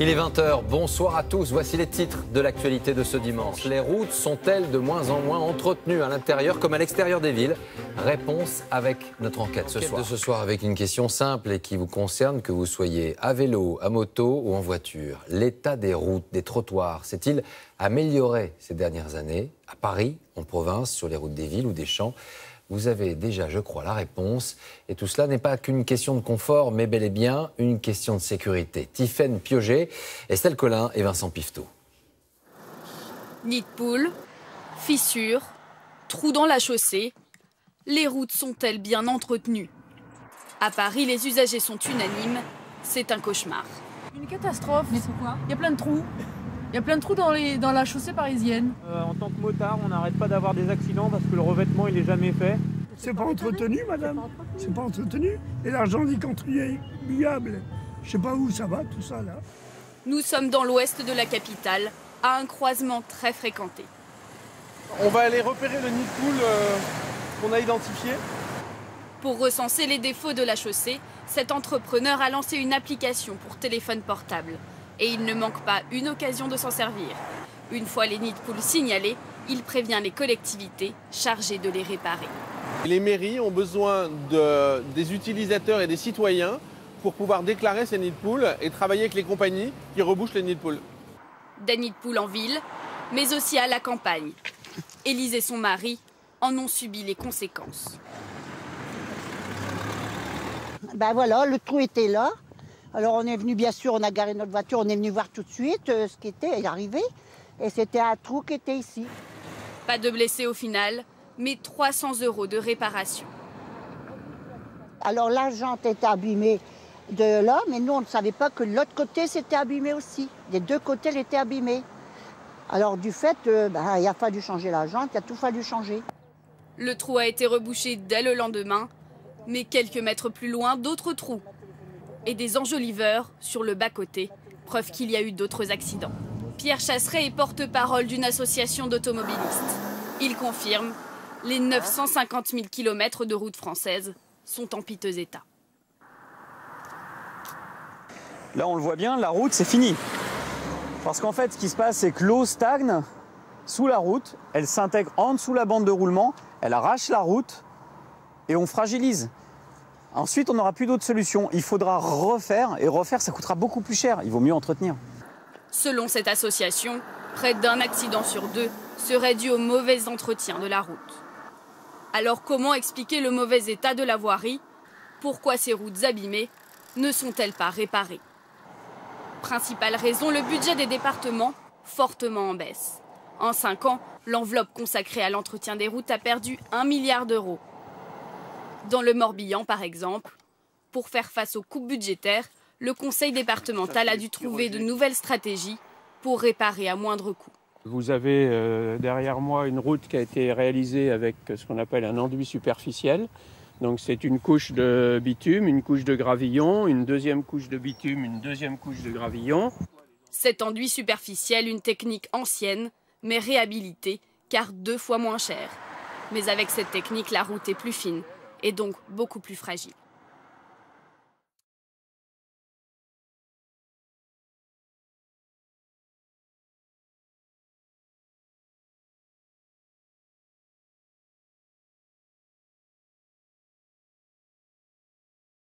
Il est 20h, bonsoir à tous. Voici les titres de l'actualité de ce dimanche. Les routes sont-elles de moins en moins entretenues à l'intérieur comme à l'extérieur des villes? Réponse avec notre enquête ce soir avec une question simple et qui vous concerne, que vous soyez à vélo, à moto ou en voiture. L'état des routes, des trottoirs, s'est-il amélioré ces dernières années à Paris, en province, sur les routes des villes ou des champs? Vous avez déjà, je crois, la réponse. Et tout cela n'est pas qu'une question de confort, mais bel et bien une question de sécurité. Tiffaine Piauget, Estelle Collin et Vincent Pifeteau. Nid de poule, fissures, trous dans la chaussée. Les routes sont-elles bien entretenues? À Paris, les usagers sont unanimes. C'est un cauchemar. Une catastrophe. Mais pourquoi? Il y a plein de trous. Il y a plein de trous dans la chaussée parisienne. En tant que motard, on n'arrête pas d'avoir des accidents parce que le revêtement, il est jamais fait. C'est pas entretenu, madame. C'est pas entretenu. Et l'argent des contribuables, je sais pas où ça va, tout ça, là. Nous sommes dans l'ouest de la capitale, à un croisement très fréquenté. On va aller repérer le nid de poule qu'on a identifié. Pour recenser les défauts de la chaussée, cet entrepreneur a lancé une application pour téléphone portable. Et il ne manque pas une occasion de s'en servir. Une fois les nids de poules signalés, il prévient les collectivités chargées de les réparer. Les mairies ont besoin des utilisateurs et des citoyens pour pouvoir déclarer ces nids de poules et travailler avec les compagnies qui rebouchent les nids de poules. Des nids de poules en ville, mais aussi à la campagne. Élise et son mari en ont subi les conséquences. Ben voilà, le trou était là. Alors on est venu, bien sûr, on a garé notre voiture, on est venu voir tout de suite ce qui était arrivé. Et c'était un trou qui était ici. Pas de blessés au final, mais 300 € de réparation. Alors la jante était abîmée de là, mais nous on ne savait pas que de l'autre côté c'était abîmé aussi. Des deux côtés elle était abîmée. Alors du fait, il a fallu changer la jante, il a tout fallu changer. Le trou a été rebouché dès le lendemain, mais quelques mètres plus loin, d'autres trous. Et des enjoliveurs sur le bas-côté, preuve qu'il y a eu d'autres accidents. Pierre Chasseret est porte-parole d'une association d'automobilistes. Il confirme, les 950 000 km de routes françaises sont en piteux état. Là, on le voit bien, la route, c'est fini. Parce qu'en fait, ce qui se passe, c'est que l'eau stagne sous la route, elle s'intègre en dessous de la bande de roulement, elle arrache la route et on fragilise. Ensuite, on n'aura plus d'autre solution. Il faudra refaire, et refaire, ça coûtera beaucoup plus cher. Il vaut mieux entretenir. Selon cette association, près d'un accident sur deux serait dû au mauvais entretien de la route. Alors comment expliquer le mauvais état de la voirie? Pourquoi ces routes abîmées ne sont-elles pas réparées? Principale raison, le budget des départements, fortement en baisse. En 5 ans, l'enveloppe consacrée à l'entretien des routes a perdu 1 milliard d'euros. Dans le Morbihan, par exemple, pour faire face aux coupes budgétaires, le conseil départemental a dû trouver de nouvelles stratégies pour réparer à moindre coût. Vous avez derrière moi une route qui a été réalisée avec ce qu'on appelle un enduit superficiel. Donc c'est une couche de bitume, une couche de gravillon, une deuxième couche de bitume, une deuxième couche de gravillon. Cet enduit superficiel, une technique ancienne, mais réhabilitée, car 2 fois moins chère. Mais avec cette technique, la route est plus fine et donc beaucoup plus fragile.